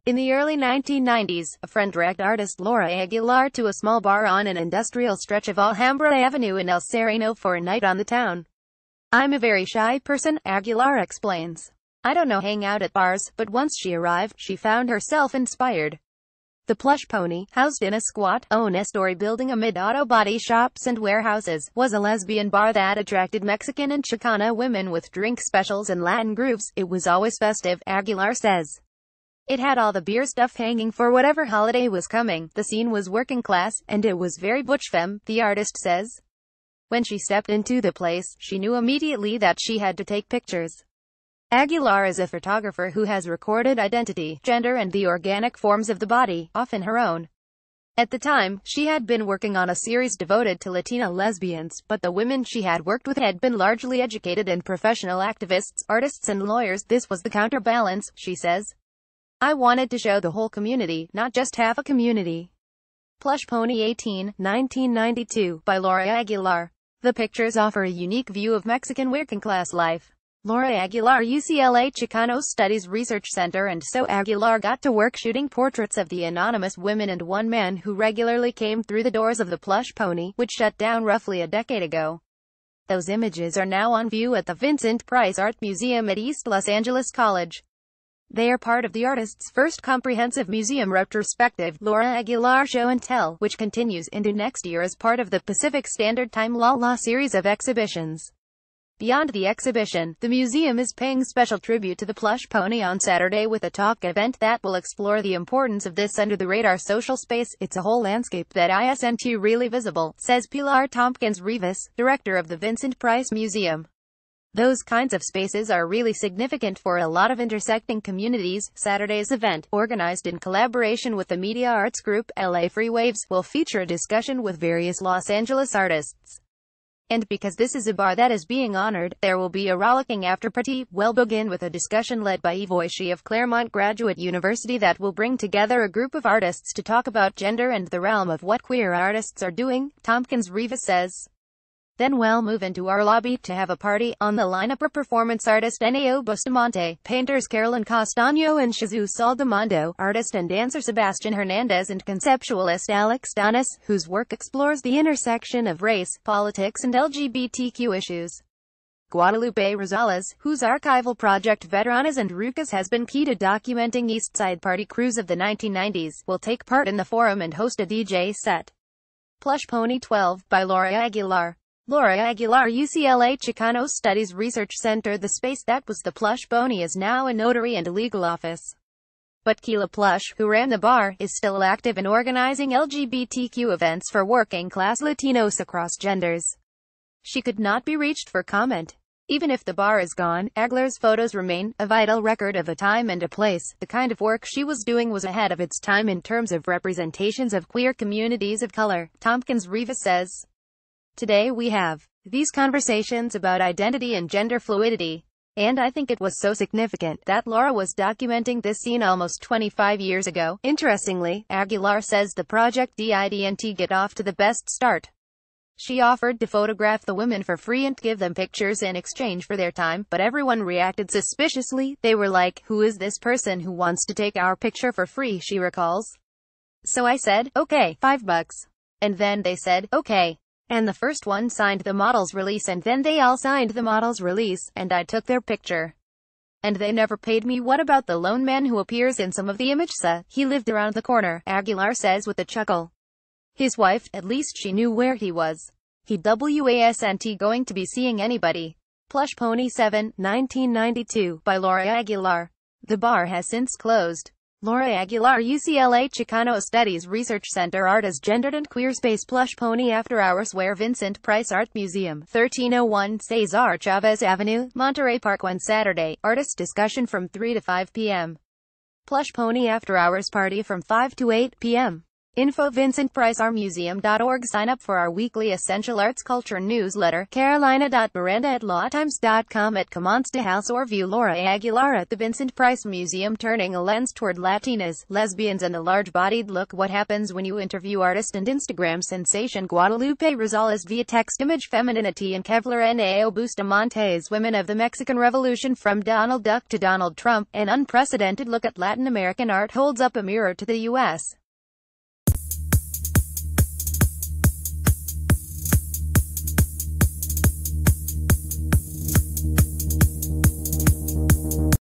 In the early 1990s, a friend dragged artist Laura Aguilar to a small bar on an industrial stretch of Alhambra Avenue in El Sereno for a night on the town. "I'm a very shy person," Aguilar explains. "I don't hang out at bars," but once she arrived, she found herself inspired. The Plush Pony, housed in a squat, one-story building amid auto body shops and warehouses, was a lesbian bar that attracted Mexican and Chicana women with drink specials and Latin grooves. "It was always festive," Aguilar says. "It had all the beer stuff hanging for whatever holiday was coming. The scene was working class, and it was very butch femme," the artist says. When she stepped into the place, she knew immediately that she had to take pictures. Aguilar is a photographer who has recorded identity, gender and the organic forms of the body, often her own. At the time, she had been working on a series devoted to Latina lesbians, but the women she had worked with had been largely educated and professional activists, artists and lawyers. "This was the counterbalance," she says. "I wanted to show the whole community, not just half a community." Plush Pony 18, 1992, by Laura Aguilar. The pictures offer a unique view of Mexican working-class life. Laura Aguilar, UCLA Chicano Studies Research Center. And so Aguilar got to work shooting portraits of the anonymous women and one man who regularly came through the doors of the Plush Pony, which shut down roughly a decade ago. Those images are now on view at the Vincent Art Museum at East Los Angeles College. They are part of the artist's first comprehensive museum retrospective, Laura Aguilar Show and Tell, which continues into next year as part of the Pacific Standard Time La series of exhibitions. Beyond the exhibition, the museum is paying special tribute to the Plush Pony on Saturday with a talk event that will explore the importance of this under-the-radar social space. "It's a whole landscape that isn't really visible," says Pilar Tompkins-Rivas, director of the Vincent Price Museum. "Those kinds of spaces are really significant for a lot of intersecting communities." Saturday's event, organized in collaboration with the media arts group LA Free Waves, will feature a discussion with various Los Angeles artists. And because this is a bar that is being honored, there will be a rollicking after-party. We'll begin with a discussion led by Eve Oishi of Claremont Graduate University that will bring together a group of artists to talk about gender and the realm of what queer artists are doing, Tompkins-Rivas says. Then we'll move into our lobby to have a party. On the lineup are performance artist Eneo Bustamante, painters Carolyn Castaño and Shizu Saldamondo, artist and dancer Sebastian Hernandez, and conceptualist Alex Donis, whose work explores the intersection of race, politics and LGBTQ issues. Guadalupe Rosales, whose archival project Veteranas and Rucas has been key to documenting East Side party crews of the 1990s, will take part in the forum and host a DJ set. Plush Pony 12, by Laura Aguilar. Laura Aguilar, UCLA Chicano Studies Research Center. The space that was the Plush Pony is now a notary and a legal office. But Keila Plush, who ran the bar, is still active in organizing LGBTQ events for working-class Latinos across genders. She could not be reached for comment. Even if the bar is gone, Aguilar's photos remain, a vital record of a time and a place. The kind of work she was doing was ahead of its time in terms of representations of queer communities of color, Tompkins-Rivas says. Today we have these conversations about identity and gender fluidity. And I think it was so significant that Laura was documenting this scene almost 25 years ago. Interestingly, Aguilar says the project didn't get off to the best start. She offered to photograph the women for free and give them pictures in exchange for their time, but everyone reacted suspiciously. They were like, "Who is this person who wants to take our picture for free?" she recalls. "So I said, okay, $5. And then they said, okay. And the first one signed the model's release, and then they all signed the model's release, and I took their picture. And they never paid me." What about the lone man who appears in some of the images? He lived around the corner, Aguilar says with a chuckle. His wife, at least she knew where he was. He wasn't going to be seeing anybody. Plush Pony 7, 1992, by Laura Aguilar. The bar has since closed. Laura Aguilar, UCLA Chicano Studies Research Center. Art as gendered and queer space. Plush Pony After Hours, where Vincent Price Art Museum, 1301 Cesar Chavez Avenue, Monterey Park. One Saturday, artist discussion from 3 to 5 p.m. Plush Pony After Hours party from 5 to 8 p.m. Info Vincent Price ourmuseum.org. Sign up for our weekly essential arts culture newsletter. Carolina.Miranda@lawtimes.com. At Commons to House or view Laura Aguilar at the Vincent Price Museum, turning a lens toward Latinas, lesbians and the large-bodied look. What happens when you interview artist and Instagram sensation Guadalupe Rosales via text? Image femininity and Kevlar Nao Bustamante's Women of the Mexican Revolution. From Donald Duck to Donald Trump, an unprecedented look at Latin American art holds up a mirror to the U.S.